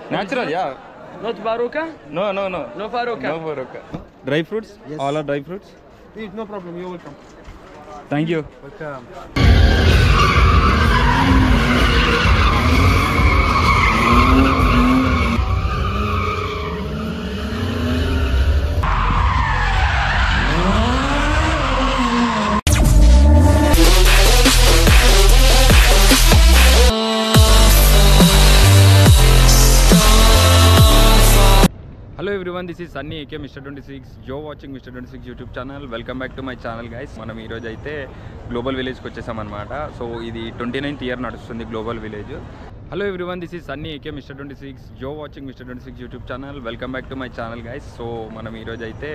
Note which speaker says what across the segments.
Speaker 1: Natural, yeah.
Speaker 2: Not Baroka?
Speaker 1: No.
Speaker 2: No Baroka.
Speaker 1: No Baroka. Dry fruits?
Speaker 3: Yes.
Speaker 1: All are dry fruits?
Speaker 3: No problem, you're welcome.
Speaker 1: Thank you.
Speaker 3: Welcome.
Speaker 1: Hello everyone, this is Sunny aka Mr. 26. You're watching Mr. 26 YouTube channel. Welcome back to my channel guys. మనం ఈ రోజు అయితే global విలేజ్కి వచ్చేసాం అనమాట. So ఇది 29th year నడుస్తుంది global village. Hello everyone, this is Sunny AK mister 26. యో watching mister 26 YouTube channel. Welcome back to my channel guys. So మనం ఈరోజు అయితే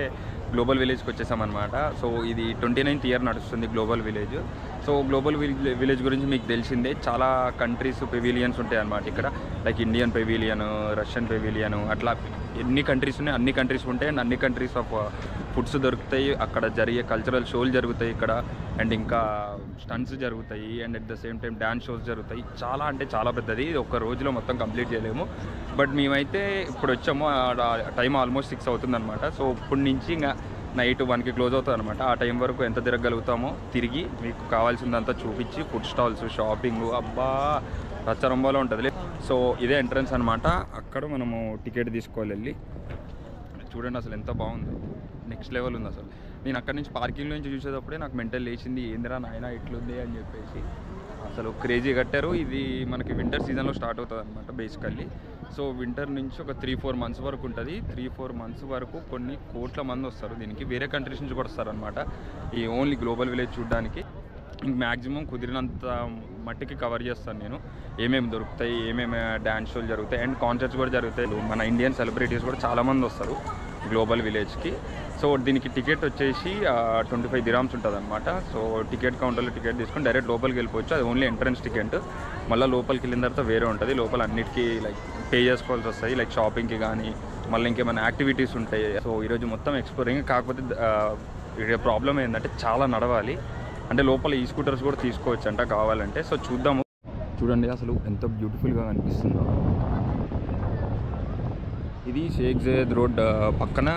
Speaker 1: గ్లోబల్ విలేజ్కి వచ్చేసాం అనమాట. సో ఇది 29th ఇయర్ నడుస్తుంది global village. So global village గురించి మీకు తెలిసిందే, చాలా కంట్రీస్ పెవిలియన్స్ ఉంటాయి అన్నమాట ఇక్కడ. Like Indian pavilion, Russian pavilion, అట్లా ఎన్ని కంట్రీస్ ఉన్నాయి అన్ని కంట్రీస్ ఉంటాయి. అండ్ అన్ని కంట్రీస్ ఆఫ్ ఫుడ్స్ దొరుకుతాయి, అక్కడ జరిగే కల్చరల్ షోలు జరుగుతాయి ఇక్కడ. అండ్ ఇంకా స్టంట్స్ జరుగుతాయి, and at the same time dance shows జరుగుతాయి. చాలా అంటే చాలా పెద్దది, ఇది ఒక రోజులో మొత్తం కంప్లీట్ చేయలేము. బట్ మేమైతే ఇప్పుడు వచ్చాము, టైం ఆల్మోస్ట్ 6 అవుతుంది అనమాట. సో ఇప్పటి నుంచి ఇంకా నైట్ 1కి క్లోజ్ అవుతుంది అనమాట. ఆ టైం వరకు ఎంత తిరగలుగుతామో తిరిగి మీకు కావాల్సిందంతా చూపించి ఫుడ్ స్టాల్స్, షాపింగ్, అబ్బా రచ్చరంబాలో ఉంటుంది. సో ఇదే ఎంట్రన్స్ అనమాట. అక్కడ మనము టికెట్ తీసుకోవాలి వెళ్ళి. చూడండి అసలు ఎంత బాగుంది, నెక్స్ట్ లెవెల్ ఉంది అసలు. నేను అక్కడి నుంచి పార్కింగ్ నుంచి చూసేటప్పుడే నాకు మెంటల్ లేచింది, ఏందిరా నాయన ఇట్లుంది అని చెప్పేసి. అసలు క్రేజీ కట్టారు. ఇది మనకి వింటర్ సీజన్లో స్టార్ట్ అవుతుంది అనమాట బేసికల్లీ. సో వింటర్ నుంచి ఒక 3-4 మంత్స్ వరకు ఉంటుంది. 3-4 మంత్స్ వరకు కొన్ని కోట్ల మంది వస్తారు దీనికి. వేరే కంట్రీస్ నుంచి కూడా వస్తారనమాట ఈ ఓన్లీ గ్లోబల్ విలేజ్ చూడడానికి. మ్యాక్సిమం కుదిరినంత మట్టికి కవర్ చేస్తాను నేను, ఏమేమి దొరుకుతాయి, ఏమేమి డ్యాన్స్ షోలు జరుగుతాయి, అండ్ కాన్సర్ట్స్ కూడా జరుగుతాయి. మన ఇండియన్ సెలబ్రిటీస్ కూడా చాలామంది వస్తారు గ్లోబల్ విలేజ్కి. సో దీనికి టికెట్ వచ్చేసి 25 dirhams ఉంటుంది అనమాట. సో టికెట్ కౌంటర్లో టికెట్ తీసుకొని డైరెక్ట్ లోపలికి వెళ్ళిపోవచ్చు. అది ఓన్లీ ఎంట్రన్స్ టికెట్. మళ్ళీ లోపలికి వెళ్ళిన తర్వాత వేరే ఉంటుంది. లోపల అన్నిటికీ లైక్ పే చేసుకోవాల్సి వస్తాయి, లైక్ షాపింగ్కి కానీ మళ్ళీ ఇంకేమైనా యాక్టివిటీస్ ఉంటాయి. సో ఈరోజు మొత్తం ఎక్స్ప్లోరింగ్. కాకపోతే ప్రాబ్లం ఏంటంటే చాలా నడవాలి, అంటే లోపల ఈ స్కూటర్స్ కూడా తీసుకోవచ్చు అంట కావాలంటే. సో చూద్దాము. చూడండి అసలు ఎంత బ్యూటిఫుల్గా కనిపిస్తుందో. ఇది షేక్ జయద్ రోడ్ పక్కన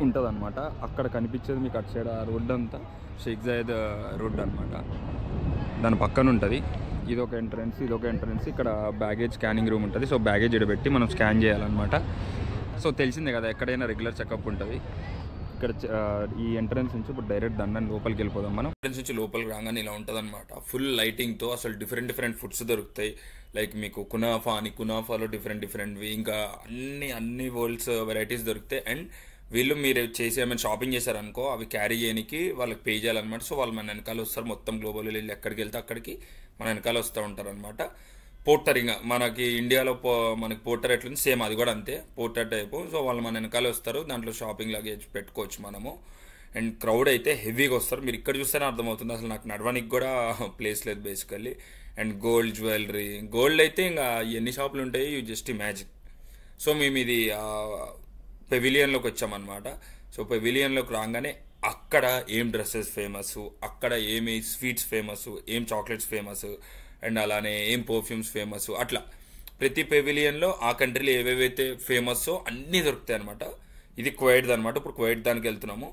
Speaker 1: ఉంటుంది అనమాట. అక్కడ కనిపించేది మీకు అటు సైడ్ ఆ రోడ్ అంతా షేక్ జయద్ రోడ్ అనమాట, దాని పక్కన ఉంటుంది. ఇదొక ఎంట్రన్స్, ఇదొక ఎంట్రన్స్. ఇక్కడ బ్యాగేజ్ స్కానింగ్ రూమ్ ఉంటుంది. సో బ్యాగేజ్ పెట్టి మనం స్కాన్ చేయాలన్నమాట. సో తెలిసిందే కదా, ఎక్కడైనా రెగ్యులర్ చెకప్ ఉంటుంది. ఇక్కడ ఈ ఎంట్రన్స్ నుంచి ఇప్పుడు డైరెక్ట్ దండని లోపలికి వెళ్ళిపోదాం మనం. ఎంట్రన్స్ నుంచి లోపలికి రాగానే ఇలా ఉంటుంది అనమాట, ఫుల్ లైటింగ్తో. అసలు డిఫరెంట్ ఫుడ్స్ దొరుకుతాయి. లైక్ మీకు కునాఫా అని, కునాఫాలో డిఫరెంట్వి, ఇంకా అన్ని వరల్డ్స్ వెరైటీస్ దొరుకుతాయి. అండ్ వీళ్ళు మీరు చేసి ఏమైనా షాపింగ్ చేశారనుకో, అవి క్యారీ చేయడానికి వాళ్ళకి పే చేయాలన్నమాట. సో వాళ్ళు మన వెనకాల వస్తారు, మొత్తం గ్లోబల్ విలేజ్ ఎక్కడికి వెళ్తే అక్కడికి మన వెనకాల వస్తూ ఉంటారు అనమాట. పోర్టర్, ఇంకా మనకి ఇండియాలో మనకి పోర్టర్ ఎట్లుంది సేమ్ అది కూడా అంతే, పోర్టర్ టైపు. సో వాళ్ళు మన వెనకాల వస్తారు, దాంట్లో షాపింగ్ లగేజ్ పెట్టుకోవచ్చు మనము. అండ్ క్రౌడ్ అయితే హెవీగా వస్తారు, మీరు ఇక్కడ చూస్తేనే అర్థమవుతుంది. అసలు నాకు నడవడానికి కూడా ప్లేస్ లేదు basically. And gold jewellery, gold అయితే ఇంకా ఎన్ని షాపులు ఉంటాయి, యూ జస్ట్ ఇమాజిన్. సో మేము ఇది పెవిలియన్లోకి వచ్చామన్నమాట. సో పెవిలియన్లోకి రాగానే అక్కడ ఏం డ్రెస్సెస్ ఫేమస్, అక్కడ ఏమి స్వీట్స్ ఫేమస్, ఏం చాక్లెట్స్ ఫేమస్, అండ్ అలానే ఏం పర్ఫ్యూమ్స్ ఫేమస్, అట్లా ప్రతి పెవిలియన్లో ఆ కంట్రీలో ఏవేవైతే ఫేమస్సో అన్నీ దొరుకుతాయి అనమాట. ఇది కువైట్ అనమాట. ఇప్పుడు కువైట్ దానికి వెళ్తున్నాము.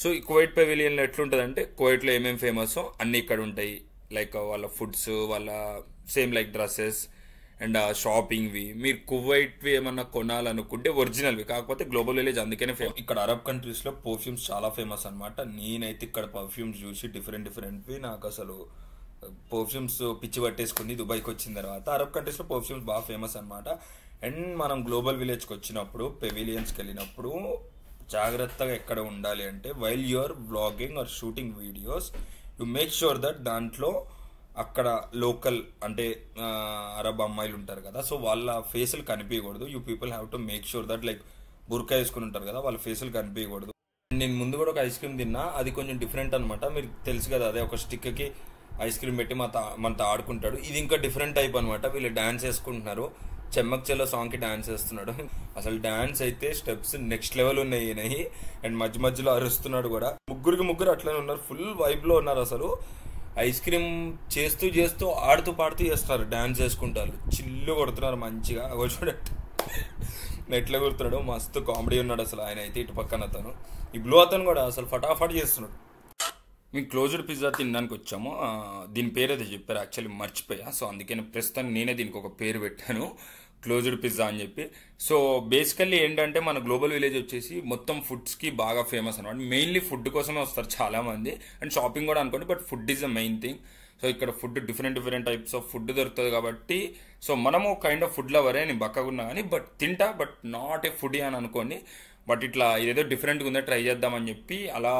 Speaker 1: సో ఈ కువైట్ పెవిలియన్లో ఎట్లుంటుంది అంటే, కువైట్లో ఏమేమి ఫేమస్సో అన్నీ ఇక్కడ ఉంటాయి. లైక్ వాళ్ళ ఫుడ్స్, వాళ్ళ సేమ్ లైక్ డ్రెస్సెస్ అండ్ షాపింగ్వి. మీరు కువైట్వి ఏమన్నా కొనాలనుకుంటే ఒరిజినల్వి, కాకపోతే గ్లోబల్ విలేజ్ అందుకనే ఫేమస్. ఇక్కడ అరబ్ కంట్రీస్లో పర్ఫ్యూమ్స్ చాలా ఫేమస్ అనమాట. నేనైతే ఇక్కడ పర్ఫ్యూమ్స్ చూసి డిఫరెంట్వి నాకు అసలు పర్ఫ్యూమ్స్ పిచ్చి పట్టేసుకుని దుబాయ్కి వచ్చిన తర్వాత. అరబ్ కంట్రీస్లో పర్ఫ్యూమ్స్ బాగా ఫేమస్ అనమాట. అండ్ మనం గ్లోబల్ విలేజ్కి వచ్చినప్పుడు, పెవిలియన్స్కి వెళ్ళినప్పుడు జాగ్రత్తగా ఎక్కడ ఉండాలి అంటే, while you're vlogging or shooting videos, you make sure that దాంట్లో అక్కడ లోకల్ అంటే అరబ్ అమ్మాయిలు ఉంటారు కదా, సో వాళ్ళ ఫేసులు కనిపించకూడదు. You people have to make sure that like బుర్కా వేసుకుని ఉంటారు కదా, వాళ్ళ ఫేసులు కనిపించకూడదు. నేను ముందు కూడా ఒక ఐస్ క్రీమ్ తిన్నా, అది కొంచెం డిఫరెంట్ అనమాట. మీరు తెలుసు కదా, అదే ఒక స్టిక్కి ఐస్ క్రీమ్ పెట్టి మనతో ఆడుకుంటాడు. ఇది ఇంకా డిఫరెంట్ టైప్ అనమాట. వీళ్ళు డాన్స్ వేసుకుంటున్నారు, చెమ్మక్ చెల్లో సాంగ్కి డాన్స్ వేస్తున్నాడు. అసలు డాన్స్ అయితే స్టెప్స్ నెక్స్ట్ లెవెల్ ఉన్నాయి. అండ్ మధ్యలో అరుస్తున్నాడు కూడా. ముగ్గురు అట్లనే ఉన్నారు, ఫుల్ వైబ్లో ఉన్నారు అసలు. ఐస్ క్రీమ్ చేస్తూ చేస్తూ ఆడుతూ పాడుతూ చేస్తున్నారు, డ్యాన్స్ చేసుకుంటారు, చిల్లు కొడుతున్నారు మంచిగా. అగో చూడండి ఎట్లా కొడుతున్నాడు, మస్తు కామెడీ ఉన్నాడు అసలు ఆయన అయితే. ఇటు పక్కన అతను, ఈ బ్లూ అతను కూడా అసలు ఫటాఫట్ చేస్తున్నాడు. మేము క్లోజ్డ్ పిజ్జా తినడానికి వచ్చాము. దీని పేరు అయితే చెప్పారు, యాక్చువల్లీ మర్చిపోయా. సో అందుకని ప్రస్తుతం నేనే దీనికి ఒక పేరు పెట్టాను, క్లోజ్డ్ పిజ్జా అని చెప్పి. సో బేసికల్లీ ఏంటంటే మన గ్లోబల్ విలేజ్ వచ్చేసి మొత్తం ఫుడ్స్కి బాగా ఫేమస్ అనమాట. మెయిన్లీ ఫుడ్ కోసమే వస్తారు చాలామంది, అండ్ షాపింగ్ కూడా అనుకోండి, but food is the main thing. So ఇక్కడ food different types of food దొరుకుతుంది కాబట్టి, సో మనము కైండ్ ఆఫ్ ఫుడ్ లవరే, నేను బక్కగున్నా కానీ బట్ తింటా, బట్ నాట్ ఏ ఫుడీ అని అనుకోండి. బట్ ఇట్లా ఇదేదో డిఫరెంట్గా ఉందో ట్రై చేద్దామని చెప్పి అలా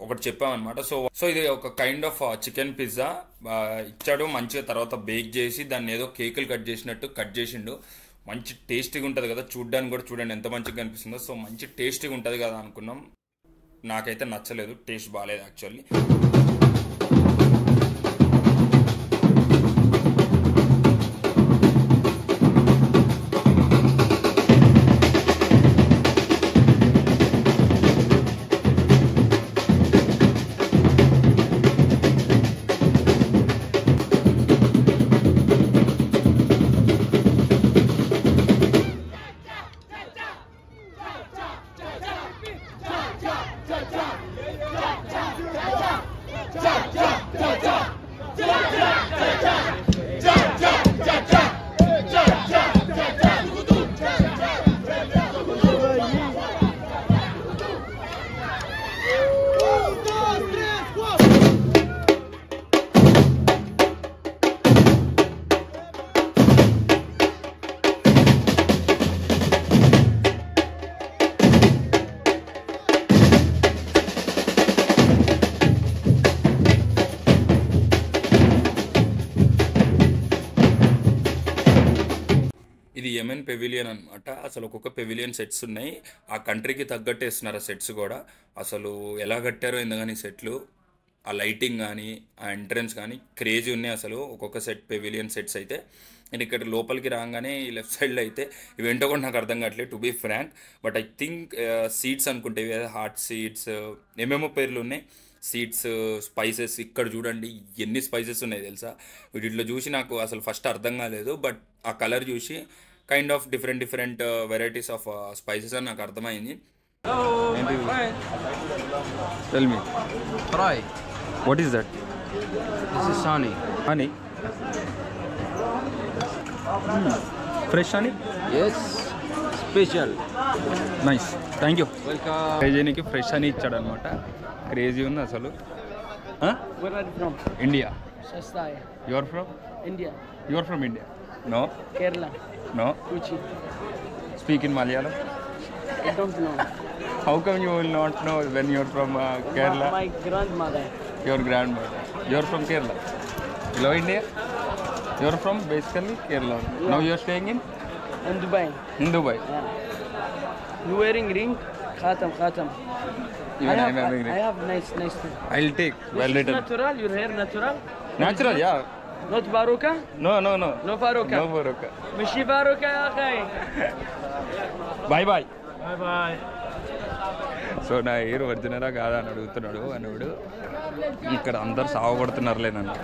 Speaker 1: ఒకటి చెప్పామన్నమాట. సో ఇది ఒక కైండ్ ఆఫ్ చికెన్ పిజ్జా ఇచ్చాడు మంచిగా. తర్వాత బేక్ చేసి దాన్ని ఏదో కేకులు కట్ చేసినట్టు కట్ చేసిండు. మంచి టేస్టీగా ఉంటుంది కదా, చూడ్డానికి కూడా చూడండి ఎంత మంచిగా కనిపిస్తుందో. సో మంచి టేస్టీగా ఉంటుంది కదా అనుకున్నాం. నాకైతే నచ్చలేదు, టేస్ట్ బాగాలేదు యాక్చువల్లీ. ఇది యెమెన్ పెవిలియన్ అనమాట. అసలు ఒక్కొక్క పెవిలియన్ సెట్స్ ఉన్నాయి, ఆ కంట్రీకి తగ్గట్టు వేస్తున్నారు ఆ సెట్స్ కూడా. అసలు ఎలా కట్టారో ఎందుకని సెట్లు, ఆ లైటింగ్ కానీ ఆ ఎంట్రన్స్ కానీ క్రేజీ ఉన్నాయి అసలు ఒక్కొక్క సెట్ పెవిలియన్ సెట్స్ అయితే. నేను ఇక్కడ లోపలికి రాగానే ఈ లెఫ్ట్ సైడ్లో అయితే ఇవేంటో కూడా నాకు అర్థం కావట్లేదు to be frank. But I think seats అనుకుంటే, హాట్ సీట్స్ ఏమేమో పేర్లు ఉన్నాయి, సీడ్స్, స్పైసెస్. ఇక్కడ చూడండి ఎన్ని స్పైసెస్ ఉన్నాయి తెలుసా. వీటిలో చూసి నాకు అసలు ఫస్ట్ అర్థం కాలేదు, బట్ ఆ కలర్ చూసి kind of different varieties of spices అని నాకు అర్థమైంది. Tell me.
Speaker 3: Fry.
Speaker 1: What is that?
Speaker 3: This is honey.
Speaker 1: Honey. Fresh honey?
Speaker 3: Yes. Special.
Speaker 1: Nice. Thank you.
Speaker 3: Welcome.
Speaker 1: క్రేజీనికి ఫ్రెష్ అని ఇచ్చాడు అనమాట. క్రేజీ ఉంది అసలు.
Speaker 2: Where are you from?
Speaker 1: India.
Speaker 2: Shastaya.
Speaker 1: You are from?
Speaker 2: India.
Speaker 1: You are from India? No.
Speaker 2: Kerala.
Speaker 1: No.
Speaker 2: Kochi.
Speaker 1: Speak in Malayalam.
Speaker 2: I don't know.
Speaker 1: How come you will not know when you are from Kerala?
Speaker 2: My grandmother.
Speaker 1: Your grandmother. You are from Kerala. You love India? You are from basically Kerala.
Speaker 2: Yeah.
Speaker 1: Now you are staying in?
Speaker 2: In Dubai.
Speaker 1: In Dubai.
Speaker 2: Yeah. You wearing ring? Khatam.
Speaker 1: Even I am having
Speaker 2: I have nice thing.
Speaker 1: I'll take well
Speaker 2: This is
Speaker 1: written.
Speaker 2: natural. Your hair natural.
Speaker 1: Natural, yeah.
Speaker 2: Not baruka.
Speaker 1: No.
Speaker 2: No baruka.
Speaker 1: No Faruka.
Speaker 2: Mishi baruka ya akhay.
Speaker 1: Bye bye.
Speaker 2: Bye.
Speaker 1: So నా hair ఒరిజినలా కాదా అని అడుగుతున్నాడు అనుడు. ఇక్కడ అందరు సావగొడుతున్నారులే నన్ను.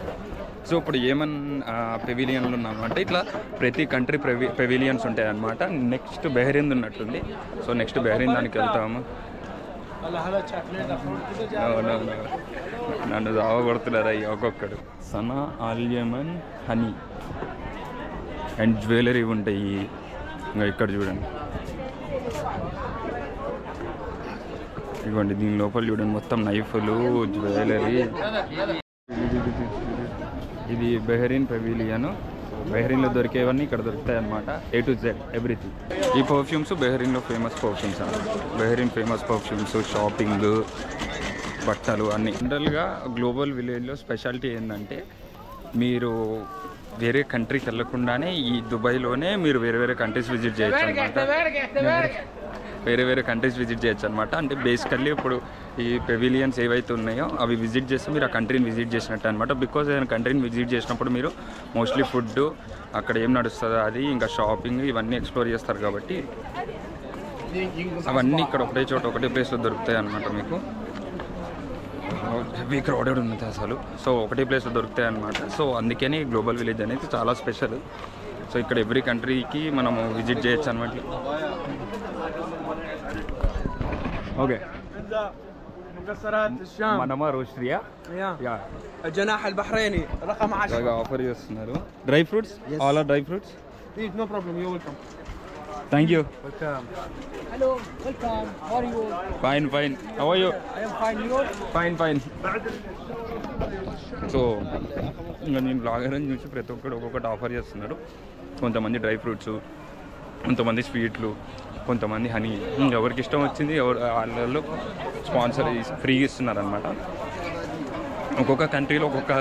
Speaker 1: So ఇప్పుడు ఏమన్నా పెవిలియన్లు ఉన్నాము అంటే ఇట్లా ప్రతి కంట్రీ పెవిలియన్స్ ఉంటాయి అన్నమాట. నెక్స్ట్ బెహరీన్ ఉన్నట్టుంది. సో నెక్స్ట్ బెహరీన్ దానికి వెళ్తాము. నన్ను సావగొడుతున్నారు అయ్యి ఒక్కొక్కడు. సనా అల్ యమన్ హనీ అండ్ జ్యువెలరీ ఉంటాయి. ఇంకా ఇక్కడ చూడండి, ఇదిగోండి దీని లోపల చూడండి మొత్తం నైఫ్లు, జ్యువెలరీ. ఇది బెహరీన్ పెవిలియన్. బెహరీన్లో దొరికేవన్నీ ఇక్కడ దొరుకుతాయి అన్నమాట, A to Z ఎవ్రీథింగ్. ఈ పర్ఫ్యూమ్స్ బెహరీన్లో ఫేమస్ పర్ఫ్యూమ్స్ అన్నమాట. బెహరీన్ ఫేమస్ పర్ఫ్యూమ్స్, షాపింగ్, బట్టలు అన్నీ. జనరల్గా గ్లోబల్ విలేజ్లో స్పెషాలిటీ ఏంటంటే మీరు వేరే కంట్రీకి వెళ్ళకుండానే ఈ దుబాయ్లోనే మీరు వేరే కంట్రీస్ విజిట్ చేయొచ్చు అనమాట. వేరే కంట్రీస్ విజిట్ చేయొచ్చు అనమాట. అంటే బేసికల్లీ ఇప్పుడు ఈ పెవిలియన్స్ ఏవైతే ఉన్నాయో అవి విజిట్ చేస్తే మీరు ఆ కంట్రీని విజిట్ చేసినట్టు అనమాట. బికాజ్ ఏదైనా కంట్రీని విజిట్ చేసినప్పుడు మీరు మోస్ట్లీ ఫుడ్, అక్కడ ఏం నడుస్తుందో అది, ఇంకా షాపింగ్ ఇవన్నీ ఎక్స్ప్లోర్ చేస్తారు కాబట్టి అవన్నీ ఇక్కడ ఒకటే చోట ఒకటే ప్లేస్లో దొరుకుతాయి అనమాట మీకు. హెవీ క్రౌడెడ్ ఉన్నది అసలు. సో ఒకటే ప్లేస్లో దొరుకుతాయి అనమాట. సో అందుకని గ్లోబల్ విలేజ్ అనేది చాలా స్పెషల్. సో ఇక్కడ ఎవ్రీ కంట్రీకి మనము విజిట్ చేయొచ్చు అనమాట. ఓకే మనమా రోస్ట్రియా
Speaker 2: الجناح البحريني رقم 10
Speaker 1: ఆఫర్ చేస్తున్నారు. Dry fruits, all are dry fruits.
Speaker 2: No problem, you're welcome.
Speaker 1: Thank you.
Speaker 2: Hello, welcome. How are you?
Speaker 1: Fine fine. How are you?
Speaker 2: I am fine. You?
Speaker 1: Fine fine. So ఇంకా నేను blogger అని చూసి ప్రతి ఒక్కరు ఒక్కొక్కటి offer చేస్తున్నాడు. కొంతమంది dry fruits, కొంతమంది స్వీట్లు, కొంతమంది హనీ. ఎవరికి ఇష్టం వచ్చింది వాళ్ళు స్పాన్సర్ ఫ్రీగా ఇస్తున్నారు అనమాట. ఒక్కొక్క కంట్రీలో ఒక్కొక్క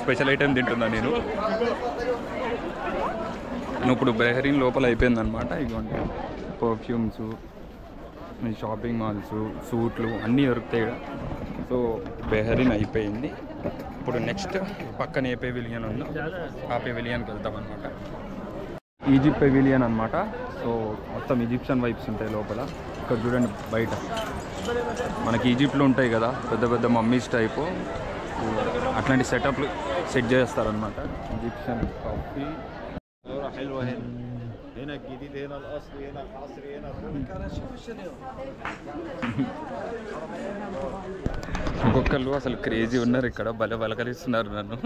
Speaker 1: స్పెషల్ ఐటెం తింటున్నాను నేను. ఇప్పుడు బెహరీన్ లోపల అయిపోయిందనమాట. ఇదిగోండి పర్ఫ్యూమ్స్, షాపింగ్ మాల్స్, సూట్లు అన్నీ దొరుకుతాయి ఇక్కడ. సో బెహరీన్ అయిపోయింది. ఇప్పుడు నెక్స్ట్ పక్కన ఏ పెవిలియన్ ఉందో ఆ పెవిలియన్కి వెళ్తాం అనమాట. ఈజిప్ట్ పెవిలియన్ అనమాట. సో మొత్తం ఈజిప్షియన్ వైబ్స్ ఉంటాయి లోపల. ఇక్కడ చూడండి బయట మనకి ఈజిప్ట్లో ఉంటాయి కదా పెద్ద పెద్ద మమ్మీస్ టైపు, అట్లాంటి సెటప్లు సెట్ చేస్తారనమాట. ఈజిప్షియన్ కాఫీ
Speaker 4: حلوه هنا الجديد هنا الاصلي هنا الحصري هنا
Speaker 1: ఒక్కొక్కళ్ళు అసలు క్రేజీ ఉన్నారు ఇక్కడ. భలే పలకరిస్తున్నారు నన్ను.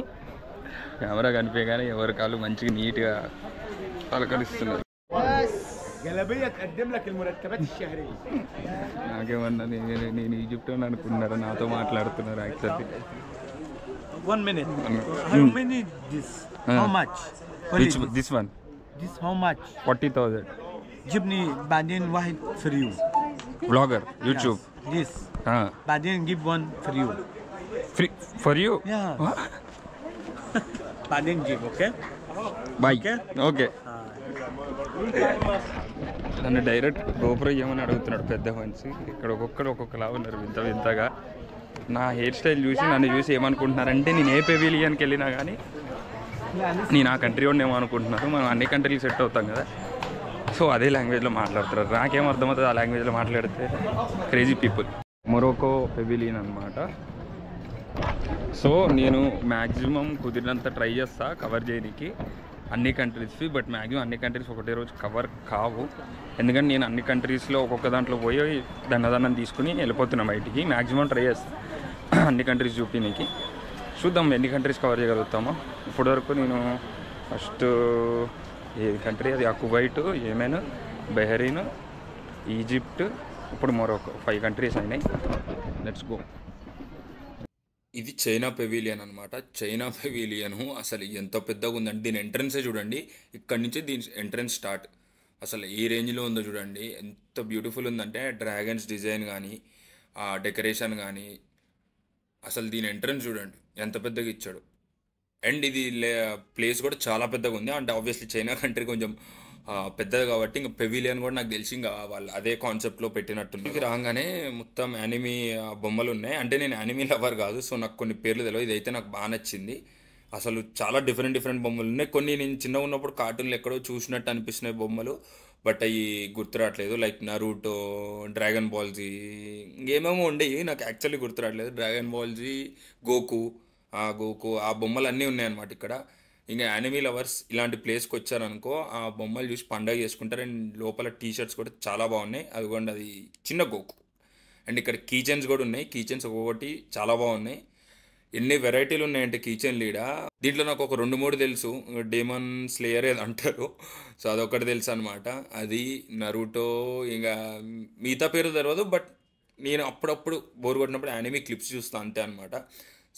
Speaker 1: కెమెరా కనిపించగానే ఎవరి కాళ్ళు మంచిగా నీట్గా పలకరిస్తున్నారు.
Speaker 4: جلابيه تقدم لك المرتبات الشهريه.
Speaker 1: నాకేమన్నా నేను ఈజిప్ట్ అని అనుకున్నారా? నాతో మాట్లాడుతున్నారు actually.
Speaker 4: 1 minute. How many this? How much?
Speaker 1: This one
Speaker 4: This how much?
Speaker 1: 40,000.
Speaker 4: جبني بعدين واحد for you.
Speaker 1: Blogger YouTube.
Speaker 4: This. بعدين give one for you.
Speaker 1: Free for you.
Speaker 4: Yeah. بعدين جيب okay?
Speaker 1: Bye. Okay. నన్ను డైరెక్ట్ గోపురం ఏమని అడుగుతున్నాడు పెద్ద మనిషి. ఇక్కడ ఒక్కొక్కరు ఒక్కొక్కలా ఉన్నారు వింత వింతగా. నా హెయిర్ స్టైల్ చూసి నన్ను చూసి ఏమనుకుంటున్నారంటే నేను ఏ పెవిలియన్కి వెళ్ళినా కానీ నేను ఆ కంట్రీ వాడిని ఏమనుకుంటున్నారు. మనం అన్ని కంట్రీలు సెట్ అవుతాం కదా. సో అదే లాంగ్వేజ్లో మాట్లాడుతున్నారు. నాకేం అర్థమవుతుంది ఆ లాంగ్వేజ్లో మాట్లాడితే. Crazy people. మొరోకో పెవిలియన్ అనమాట. సో నేను మ్యాక్సిమం కుదిరినంత ట్రై చేస్తా కవర్ చేయడానికి అన్ని కంట్రీస్వి. బట్ మ్యాక్సిమం అన్ని కంట్రీస్ ఒకటే రోజు కవర్ కావు. ఎందుకంటే నేను అన్ని కంట్రీస్లో ఒక్కొక్క దాంట్లో పోయి దండదండం తీసుకుని వెళ్ళిపోతున్నా బయటికి. మ్యాక్సిమం ట్రై చేస్తా అన్ని కంట్రీస్ చూపించడానికి. చూద్దాం ఎన్ని కంట్రీస్ కవర్ చేయగలుగుతామో. ఇప్పటివరకు నేను ఫస్ట్ ఏ కంట్రీ అది కువైట్, యెమెన్, బెహరీన్, ఈజిప్ట్, ఇప్పుడు మొరోకో 5 కంట్రీస్ అయినాయి. Let's go. ఇది చైనా పెవిలియన్ అనమాట. చైనా పెవిలియన్ అసలు ఎంత పెద్దగా ఉందంటే దీని ఎంట్రన్సే చూడండి. ఇక్కడ నుంచి దీని ఎంట్రన్స్ స్టార్ట్. అసలు ఏ రేంజ్లో ఉందో చూడండి. ఎంత బ్యూటిఫుల్ ఉందంటే డ్రాగన్స్ డిజైన్ కానీ ఆ డెకరేషన్ కానీ అసలు దీని ఎంట్రన్స్ చూడండి ఎంత పెద్దగా ఇచ్చాడు. అండ్ ఇది ప్లేస్ కూడా చాలా పెద్దగా ఉంది. అంటే ఆబ్వియస్లీ చైనా కంట్రీ కొంచెం పెద్దది కాబట్టి ఇంకా పెవిలియన్ కూడా నాకు తెలిసి ఇంకా వాళ్ళు అదే కాన్సెప్ట్లో పెట్టినట్టుంది. రాగానే మొత్తం యానిమీ బొమ్మలు ఉన్నాయి. అంటే నేను యానిమీ లవర్ కాదు, సో నాకు కొన్ని పేర్లు తెలియదు. ఇదైతే నాకు బాగా నచ్చింది. అసలు చాలా డిఫరెంట్ బొమ్మలు ఉన్నాయి. కొన్ని నేను చిన్నగా ఉన్నప్పుడు కార్టూన్లు ఎక్కడో చూసినట్టు అనిపిస్తున్నాయి బొమ్మలు. బట్ అవి గుర్తురావట్లేదు. లైక్ నరూటో, డ్రాగన్ బాల్జీ, ఇంకేమేమో ఉండేవి నాకు యాక్చువల్లీ గుర్తురావట్లేదు. డ్రాగన్ బాల్జీ, గోకు ఆ బొమ్మలు అన్నీ ఉన్నాయన్నమాట ఇక్కడ. ఇంకా యానిమీ లవర్స్ ఇలాంటి ప్లేస్కి వచ్చారనుకో ఆ బొమ్మలు చూసి పండగ చేసుకుంటారు. అండ్ లోపల టీషర్ట్స్ కూడా చాలా బాగున్నాయి. అదిగోండి అది చిన్న గోకు. అండ్ ఇక్కడ కీచెన్స్ కూడా ఉన్నాయి. కీచెన్స్ ఒక్కొక్కటి చాలా బాగున్నాయి. ఎన్ని వెరైటీలు ఉన్నాయంటే కీచెన్ లీడ. దీంట్లో నాకు ఒక 2-3 తెలుసు. డేమన్ స్లేయర్ ఏదో అంటారు, సో అదొకటి తెలుసు అనమాట. అది నరూటో, ఇంకా మిగతా పేరు తెలియదు. బట్ నేను అప్పుడప్పుడు బోర్ కొట్టినప్పుడు యానిమీ క్లిప్స్ చూస్తాను అంతే అనమాట.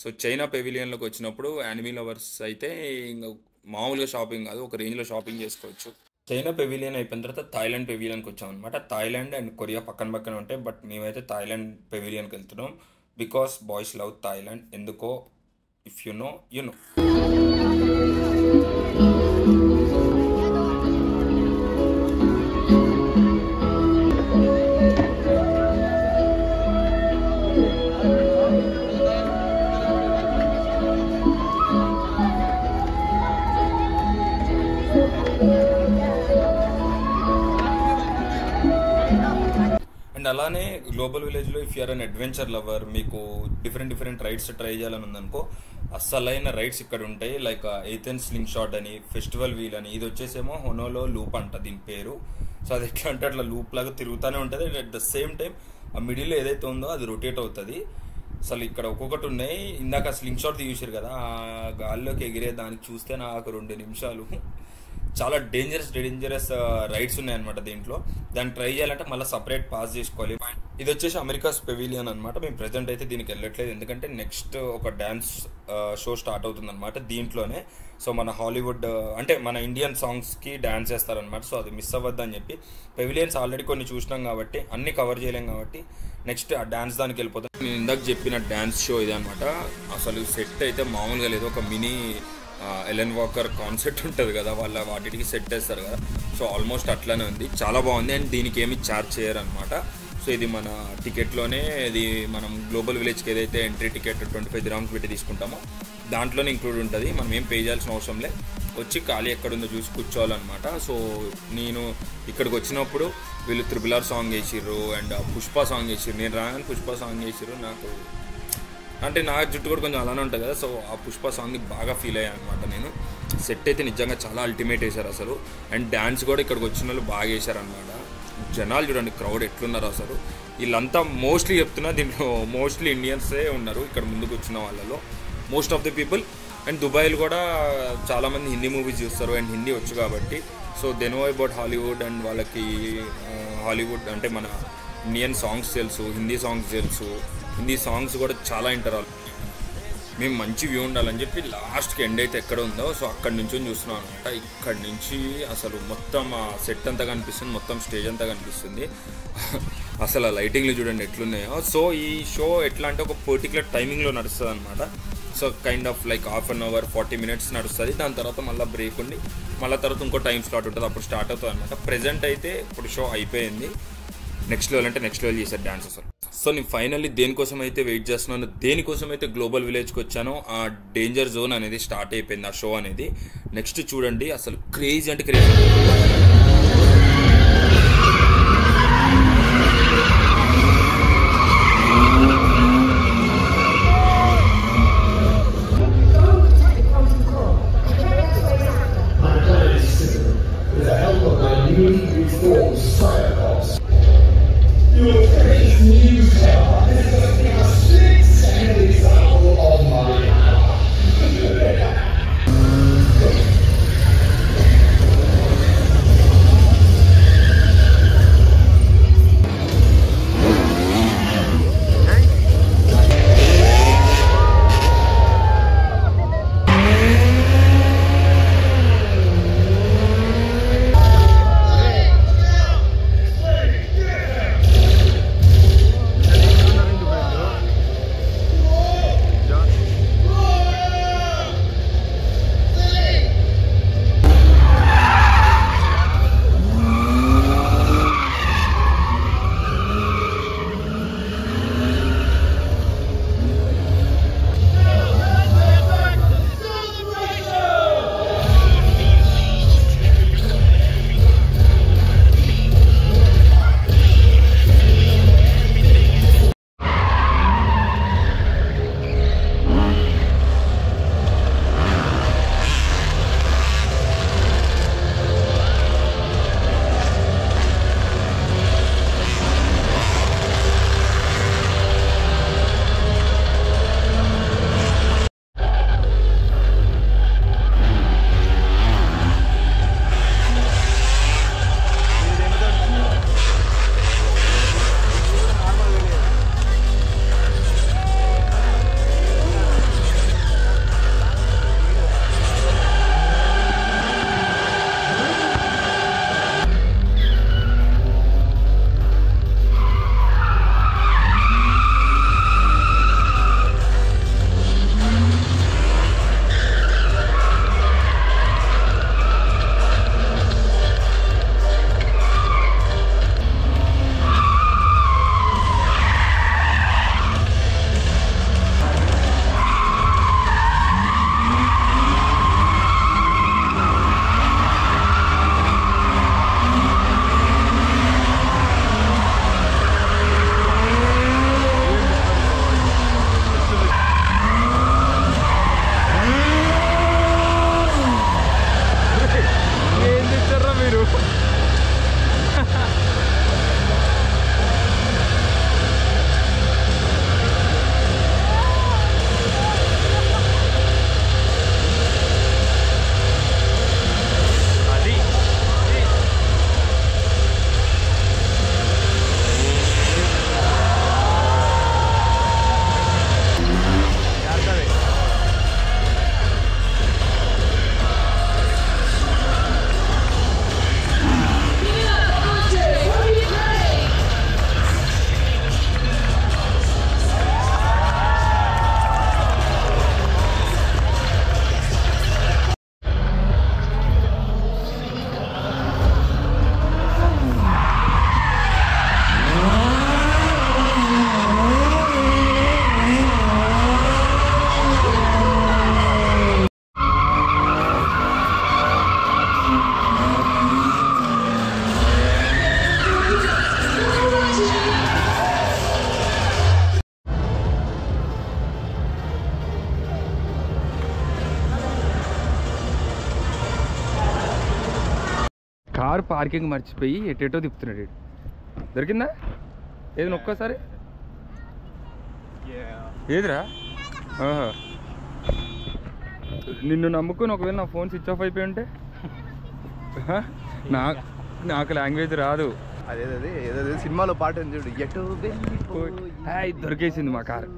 Speaker 1: సో చైనా పెవిలియన్లోకి వచ్చినప్పుడు యానిమీ లవర్స్ అయితే ఇంకా మామూలుగా షాపింగ్ కాదు, ఒక రేంజ్లో షాపింగ్ చేసుకోవచ్చు. చైనా పెవిలియన్ అయిపోయిన తర్వాత థాయిలాండ్ పెవిలియన్కి వచ్చాం అనమాట. థాయిలాండ్ అండ్ కొరియా పక్కన ఉంటాయి. బట్ మేమైతే థాయిలాండ్ పెవిలియన్కి వెళ్తున్నాం బికాస్ బాయ్స్ లవ్ థాయిలాండ్. ఎందుకో if you know you know. And and అలానే గ్లోబల్ విలేజ్లో if you're an adventure lover, మీకు డిఫరెంట్ రైడ్స్ ట్రై చేయాలని ఉందనుకో, అస్సలైన రైడ్స్ ఇక్కడ ఉంటాయి. లైక్ ఎయిథెన్ స్లింగ్ షాట్ అని, ఫెస్టివల్ వీల్ అని, ఇది వచ్చేసేమో హొనోలో లూప్ అంట దీని పేరు. సో అది ఎట్లా అంటే అట్లా లూప్ లాగా తిరుగుతూనే ఉంటుంది. అట్ ద సేమ్ టైం ఆ మిడిల్ ఏదైతే ఉందో అది రొటేట్ అవుతుంది. అసలు ఇక్కడ ఒక్కొక్కటి ఉన్నాయి. ఇందాక స్లింగ్ షాట్ చూసారు కదా, ఆ గాల్లోకి ఎగిరే దానికి చూస్తే నాకు 2 నిమిషాలు చాలా డేంజరస్ రైడ్స్ ఉన్నాయన్నమాట దీంట్లో. దాన్ని ట్రై చేయాలంటే మళ్ళీ సపరేట్ పాస్ చేసుకోవాలి. ఇది వచ్చేసి అమెరికాస్ పెవిలియన్ అనమాట. మేము ప్రెజెంట్ అయితే దీనికి వెళ్ళట్లేదు, ఎందుకంటే నెక్స్ట్ ఒక డ్యాన్స్ షో స్టార్ట్ అవుతుంది అనమాట దీంట్లోనే. సో మన హాలీవుడ్ అంటే మన ఇండియన్ సాంగ్స్కి డ్యాన్స్ చేస్తారనమాట. సో అది మిస్ అవ్వద్దు అని చెప్పి పెవిలియన్స్ ఆల్రెడీ కొన్ని చూసినాం కాబట్టి అన్ని కవర్ చేయలేం కాబట్టి నెక్స్ట్ ఆ డ్యాన్స్ దానికి వెళ్ళిపోతాం. నేను ఇందాక చెప్పిన డ్యాన్స్ షో ఇదే అనమాట. అసలు సెట్ అయితే మామూలుగా లేదు. ఒక మినీ ఎలెన్ వాకర్ కాన్సెప్ట్ ఉంటుంది కదా, వాటికి సెట్ చేస్తారు కదా. సో ఆల్మోస్ట్ అట్లానే ఉంది, చాలా బాగుంది. అండ్ దీనికి ఏమి ఛార్జ్ చేయరు అనమాట. సో ఇది మన టికెట్లోనే, ఇది మనం గ్లోబల్ విలేజ్కి ఏదైతే ఎంట్రీ టికెట్ 25 dirhams పెట్టి తీసుకుంటామో దాంట్లోనే ఇంక్లూడ్ ఉంటుంది. మనం ఏం పే చేయాల్సిన అవసరం లేదు, వచ్చి ఖాళీ ఎక్కడుందో చూసి కూర్చోవాలన్నమాట. సో నేను ఇక్కడికి వచ్చినప్పుడు వీళ్ళు RRR సాంగ్ వేసిర్రు అండ్ పుష్ప సాంగ్ వేసిర్రు. నేను రాగానే పుష్ప సాంగ్ వేసిర్రు. నాకు అంటే నా జుట్టు కూడా కొంచెం అలానే ఉంటుంది కదా, సో ఆ పుష్ప సాంగ్ని బాగా ఫీల్ అయ్యాను అనమాట నేను. సెట్ అయితే నిజంగా చాలా అల్టిమేట్ వేశారు అసలు. అండ్ డ్యాన్స్ కూడా ఇక్కడికి వచ్చిన వాళ్ళు బాగా వేశారు అనమాట. జనాలు చూడండి, క్రౌడ్ ఎట్లున్నారు అసలు. వీళ్ళంతా మోస్ట్లీ చెప్తున్నా దీంట్లో మోస్ట్లీ ఇండియన్సే ఉన్నారు ఇక్కడ ముందుకు వచ్చిన వాళ్ళలో, most of the people. And దుబాయ్లో కూడా చాలామంది హిందీ మూవీస్ చూస్తారు అండ్ హిందీ వచ్చు కాబట్టి. So they know about Hollywood and వాళ్ళకి హాలీవుడ్ అంటే మన ఇండియన్ సాంగ్స్ తెలుసు, హిందీ సాంగ్స్ తెలుసు. హిందీ సాంగ్స్ కూడా చాలా వింటారు. మేము మంచి వ్యూ ఉండాలని చెప్పి లాస్ట్కి ఎండ్ అయితే ఎక్కడ ఉందో సో అక్కడి నుంచి చూస్తున్నాం అనమాట. ఇక్కడి నుంచి అసలు మొత్తం ఆ సెట్ అంతా కనిపిస్తుంది, మొత్తం స్టేజ్ అంతా కనిపిస్తుంది. అసలు ఆ లైటింగ్లు చూడండి ఎట్లున్నాయో. సో ఈ షో ఎట్లా అంటే ఒక పర్టికులర్ టైమింగ్లో నడుస్తుంది అనమాట. So kind of like ½ an hour 40 minutes నడుస్తుంది. దాని తర్వాత మళ్ళీ బ్రేక్ ఉండి మళ్ళీ తర్వాత ఇంకో టైం స్లాట్ ఉంటుంది, అప్పుడు స్టార్ట్ అవుతుంది అనమాట. ప్రెజెంట్ అయితే ఇప్పుడు షో అయిపోయింది. నెక్స్ట్ లెవెల్ అంటే నెక్స్ట్ లెవెల్ చేశారు డాన్స్ అసలు. సో నేను ఫైనల్లీ దేనికోసం అయితే వెయిట్ చేస్తున్నాను, దేనికోసం అయితే గ్లోబల్ విలేజ్కి వచ్చానో ఆ డేంజర్ జోన్ అనేది స్టార్ట్ అయిపోయింది, ఆ షో అనేది. నెక్స్ట్ చూడండి అసలు క్రేజీ అంటే క్రేజీ. కారు పార్కింగ్ మర్చిపోయి ఎటేటో తిప్పుతున్నాడు వీడు. దొరికిందా ఏది ఒక్కసారి ఏదిరా ఆహా. నిన్ను నమ్ముకుని ఒకవేళ నా ఫోన్ స్విచ్ ఆఫ్ అయిపోయి ఉంటే నాకు లాంగ్వేజ్ రాదు.
Speaker 4: అదే ఏదో సినిమాలో పాట ఉంది చూడు, ఎటు వెళ్ళిపోయి
Speaker 1: దొరికేసింది మా కారు.